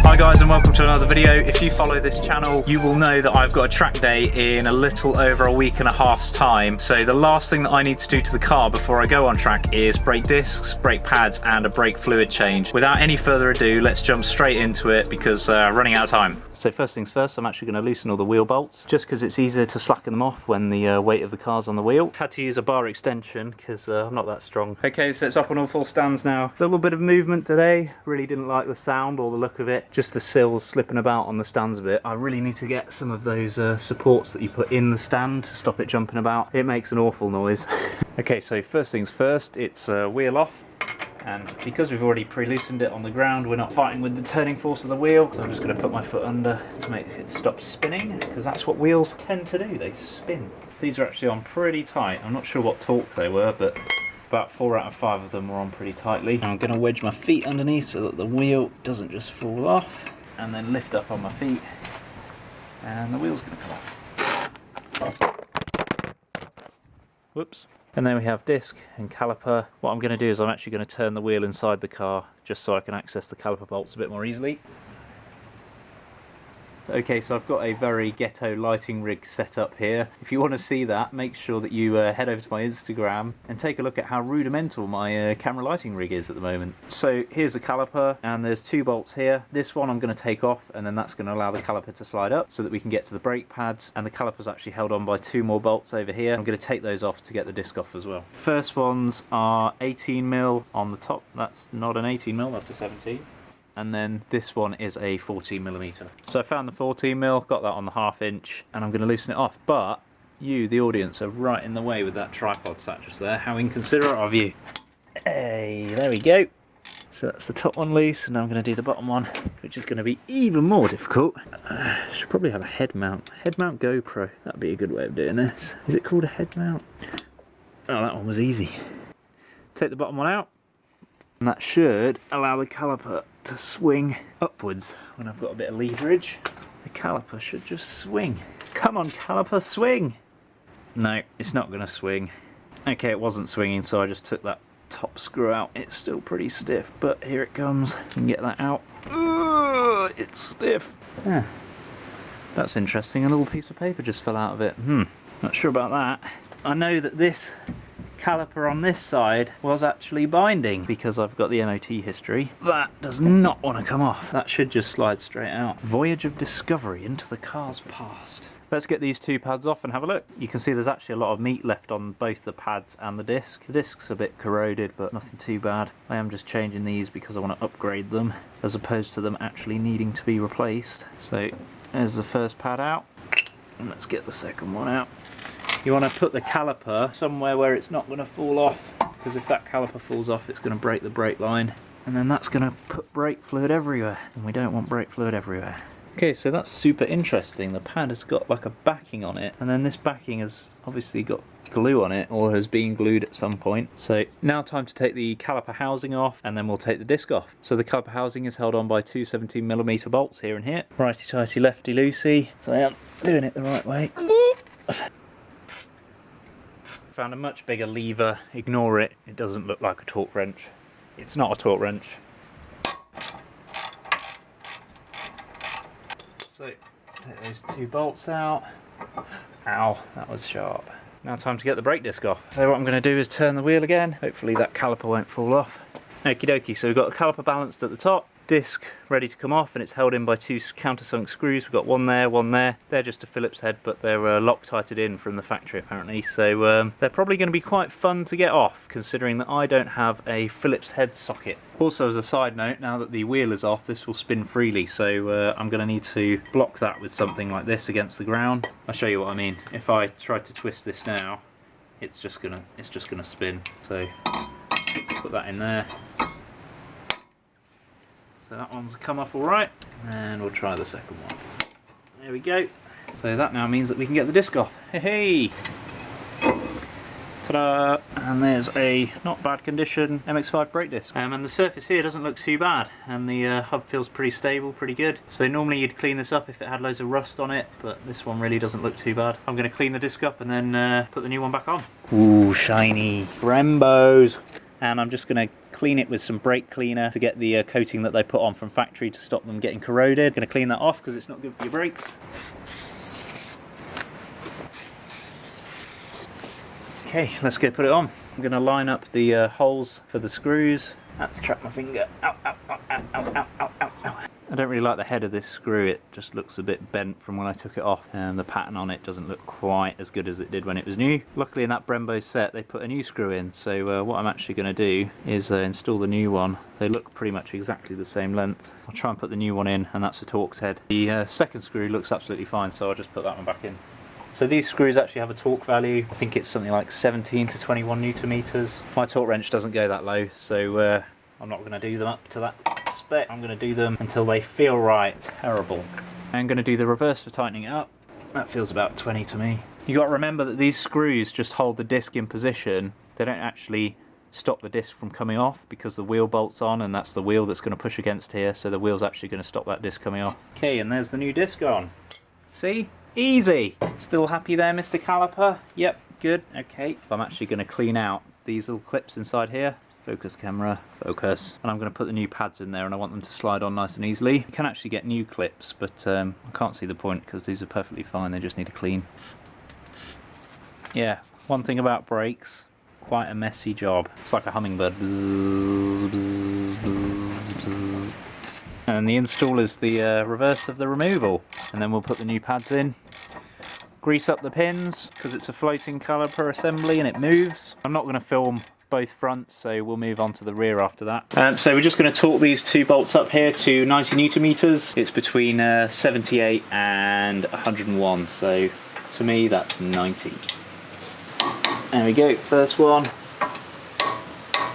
Hi guys and welcome to another video. If you follow this channel, you will know that I've got a track day in a little over a week and a half's time. So the last thing that I need to do to the car before I go on track is brake discs, brake pads and a brake fluid change. Without any further ado, let's jump straight into it because running out of time. So first things first, I'm actually going to loosen all the wheel bolts just because it's easier to slacken them off when the weight of the car's on the wheel. Had to use a bar extension because I'm not that strong. Okay, so it's up on all four stands now. A little bit of movement today. Really didn't like the sound or the look of it. Just the sills slipping about on the stands a bit. I really need to get some of those supports that you put in the stand to stop it jumping about. It makes an awful noise. Okay, so first things first, it's wheel off. And because we've already pre-loosened it on the ground, we're not fighting with the turning force of the wheel. So I'm just going to put my foot under to make it stop spinning, because that's what wheels tend to do, they spin. These are actually on pretty tight. I'm not sure what torque they were, but about 4 out of 5 of them were on pretty tightly. I'm going to wedge my feet underneath so that the wheel doesn't just fall off, and then lift up on my feet, and the wheel's going to come off. Whoops. And then we have disc and caliper. What I'm going to do is I'm actually going to turn the wheel inside the car just so I can access the caliper bolts a bit more easily. Okay, so I've got a very ghetto lighting rig set up here. If you want to see that, make sure that you head over to my Instagram and take a look at how rudimental my camera lighting rig is at the moment. So here's the caliper, and there's 2 bolts here. This one I'm going to take off, and then that's going to allow the caliper to slide up so that we can get to the brake pads, and the caliper's actually held on by 2 more bolts over here. I'm going to take those off to get the disc off as well. First ones are 18mm on the top. That's not an 18mm, that's a 17. And then this one is a 14mm. So I found the 14mm, got that on the 1/2 inch, and I'm going to loosen it off. But you, the audience, are right in the way with that tripod sat just there. How inconsiderate of you. Hey, there we go. So that's the top one loose, and now I'm going to do the bottom one, which is going to be even more difficult. Should probably have a head mount. Head mount GoPro. That'd be a good way of doing this. Is it called a head mount? Oh, that one was easy. Take the bottom one out, and that should allow the caliper to swing upwards when I've got a bit of leverage. The caliper should just swing. Come on, caliper, swing! No, it's not going to swing. Okay, it wasn't swinging, so I just took that top screw out. It's still pretty stiff, but here it comes. You can get that out. Ugh, it's stiff. Yeah. That's interesting. A little piece of paper just fell out of it. Not sure about that. I know that this caliper on this side was actually binding because I've got the MOT history. That does not want to come off. That should just slide straight out. Voyage of discovery into the car's past. Let's get these 2 pads off and have a look. You can see there's actually a lot of meat left on both the pads and the disc. The disc's a bit corroded, but nothing too bad. I am just changing these because I want to upgrade them as opposed to them actually needing to be replaced. So there's the first pad out, and let's get the second one out. You want to put the caliper somewhere where it's not going to fall off, because if that caliper falls off, it's going to break the brake line, and then that's going to put brake fluid everywhere, and we don't want brake fluid everywhere. Okay, so that's super interesting. The pad has got like a backing on it, and then this backing has obviously got glue on it, or has been glued at some point. So now time to take the caliper housing off, and then we'll take the disc off. So the caliper housing is held on by 2 17mm bolts here and here. Righty tighty, lefty loosey. So I am doing it the right way. Found a much bigger lever. Ignore it, it doesn't look like a torque wrench. It's not a torque wrench. So take those 2 bolts out. Ow, that was sharp. Now time to get the brake disc off. So what I'm going to do is turn the wheel again. Hopefully that caliper won't fall off. Okie dokie, so we've got the caliper balanced at the top. Disc ready to come off, and it's held in by 2 countersunk screws. We've got one there, one there. They're just a Phillips head, but they're Loctited in from the factory apparently, so they're probably going to be quite fun to get off, considering that I don't have a Phillips head socket. Also, as a side note, now that the wheel is off, this will spin freely, so I'm going to need to block that with something like this against the ground. I'll show you what I mean. If I try to twist this now, it's just gonna spin. So put that in there. So that one's come off alright, and we'll try the second one. There we go. So that now means that we can get the disc off. Hey! Ta-da! And there's a not bad condition MX-5 brake disc. And the surface here doesn't look too bad, and the hub feels pretty stable, pretty good. So normally you'd clean this up if it had loads of rust on it, but this one really doesn't look too bad. I'm going to clean the disc up and then put the new one back on. Ooh, shiny Brembos! And I'm just going to clean it with some brake cleaner to get the coating that they put on from factory to stop them getting corroded. Going to clean that off because it's not good for your brakes. Okay, let's go put it on. I'm going to line up the holes for the screws. That's trapped my finger. Ow, ow, ow, ow, ow, ow, ow, ow, ow. I don't really like the head of this screw. It just looks a bit bent from when I took it off, and the pattern on it doesn't look quite as good as it did when it was new. Luckily in that Brembo set they put a new screw in, so what I'm actually going to do is install the new one. They look pretty much exactly the same length. I'll try and put the new one in, and that's a Torx head. The second screw looks absolutely fine, so I'll just put that one back in. So these screws actually have a torque value. I think it's something like 17 to 21 Newton meters. My torque wrench doesn't go that low, so I'm not going to do them up to that spec. I'm going to do them until they feel right. Terrible. I'm going to do the reverse for tightening it up. That feels about 20 to me. You got to remember that these screws just hold the disc in position. They don't actually stop the disc from coming off because the wheel bolts on, and that's the wheel that's going to push against here, so the wheel's actually going to stop that disc coming off. Okay, and there's the new disc on. See? Easy! Still happy there, Mr. Caliper? Yep, good, okay. I'm actually going to clean out these little clips inside here. Focus camera, focus. And I'm going to put the new pads in there, and I want them to slide on nice and easily. You can actually get new clips, but I can't see the point because these are perfectly fine, they just need a clean. Yeah, one thing about brakes, quite a messy job. It's like a hummingbird. Bzz, bzz, bzz, bzz. And the install is the reverse of the removal. And then we'll put the new pads in. Grease up the pins because it's a floating caliper assembly and it moves. I'm not going to film both fronts, so we'll move on to the rear after that. So we're just going to torque these two bolts up here to 90 Newton meters. It's between 78 and 101, so to me that's 90. There we go, first one.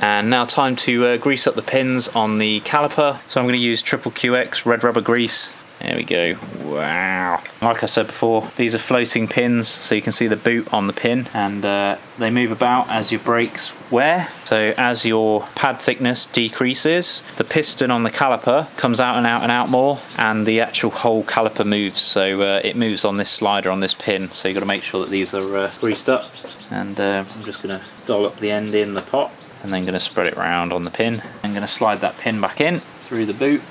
And now time to grease up the pins on the caliper. So I'm going to use triple QX red rubber grease. There we go. Wow. Like I said before, these are floating pins, so you can see the boot on the pin, and they move about as your brakes wear. So as your pad thickness decreases, the piston on the caliper comes out and out and out more, and the actual whole caliper moves. So it moves on this slider on this pin, so you've got to make sure that these are greased up. And I'm just going to dollop the end in the pot, and then going to spread it around on the pin. I'm going to slide that pin back in through the boot.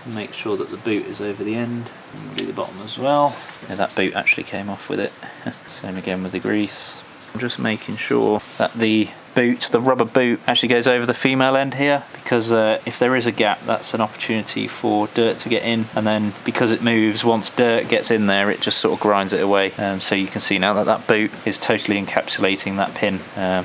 Make sure that the boot is over the end, and do the bottom as well. Yeah, that boot actually came off with it. Same again with the grease. I'm just making sure that the boot, the rubber boot, actually goes over the female end here, because if there is a gap, that's an opportunity for dirt to get in, and then because it moves, once dirt gets in there, it just sort of grinds it away. So you can see now that that boot is totally encapsulating that pin,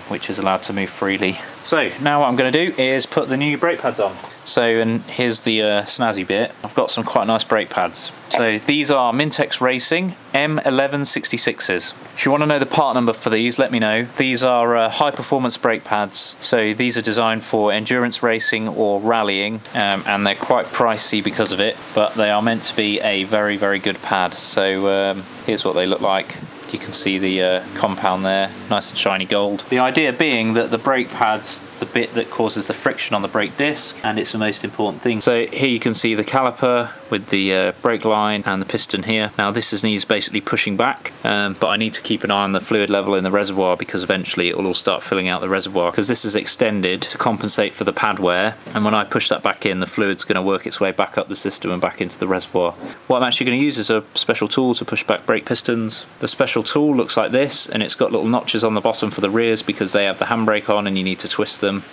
which is allowed to move freely. So now what I'm going to do is put the new brake pads on. So, and here's the snazzy bit. I've got some quite nice brake pads. So these are Mintex Racing M1166s. If you want to know the part number for these, let me know. These are high performance brake pads. So these are designed for endurance racing or rallying, and they're quite pricey because of it, but they are meant to be a very, very good pad. So here's what they look like. You can see the compound there, nice and shiny gold. The idea being that the brake pad's the bit that causes the friction on the brake disc, and it's the most important thing. So here you can see the caliper with the brake line and the piston here. Now this needs basically pushing back, but I need to keep an eye on the fluid level in the reservoir, because eventually it will all start filling out the reservoir, because this is extended to compensate for the pad wear, and when I push that back in, the fluid's going to work its way back up the system and back into the reservoir. What I'm actually going to use is a special tool to push back brake pistons. The special tool looks like this, and it's got little notches on the bottom for the rears because they have the handbrake on and you need to twist them.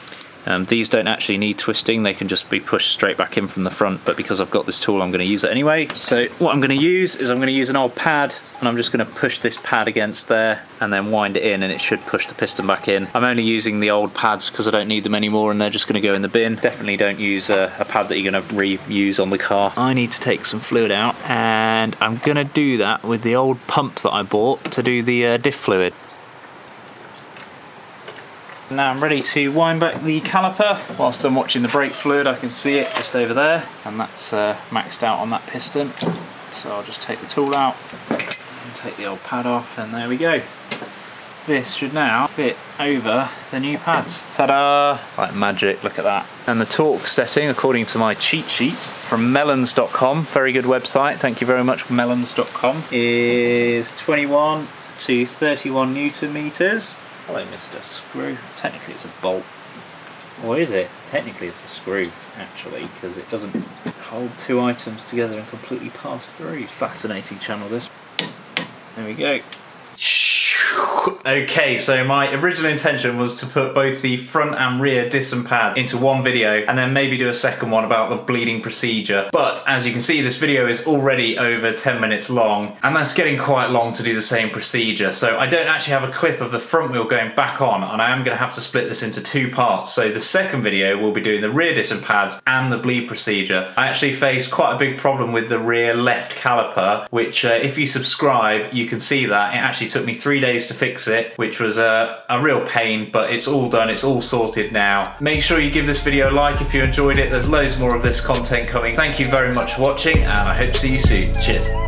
These don't actually need twisting, they can just be pushed straight back in from the front, but because I've got this tool I'm going to use it anyway. So what I'm going to use is I'm going to use an old pad, and I'm just going to push this pad against there and then wind it in, and it should push the piston back in. I'm only using the old pads because I don't need them anymore, and they're just going to go in the bin. Definitely don't use a pad that you're going to reuse on the car. I need to take some fluid out, and I'm going to do that with the old pump that I bought to do the diff fluid. Now I'm ready to wind back the caliper. Whilst I'm watching the brake fluid, I can see it just over there, and that's maxed out on that piston. So I'll just take the tool out And take the old pad off, and there we go. This should now fit over the new pads. Ta-da! Like magic, look at that. And the torque setting, according to my cheat sheet from melons.com, very good website, thank you very much, melons.com, is 21 to 31 Newton meters. Hello, Mr. Screw. Technically it's a bolt. Or is it? Technically it's a screw, actually, because it doesn't hold two items together and completely pass through. Fascinating channel, this. There we go. Okay, so my original intention was to put both the front and rear disc and pad into one video and then maybe do a second one about the bleeding procedure. But as you can see, this video is already over 10 minutes long, and that's getting quite long to do the same procedure. So I don't actually have a clip of the front wheel going back on, and I am going to have to split this into two parts. So the second video will be doing the rear disc and pads and the bleed procedure. I actually faced quite a big problem with the rear left caliper, which if you subscribe, you can see that it actually took me 3 days to fix it, which was a real pain, but it's all done, it's all sorted now. Make sure you give this video a like if you enjoyed it. There's loads more of this content coming. Thank you very much for watching, and I hope to see you soon. Cheers.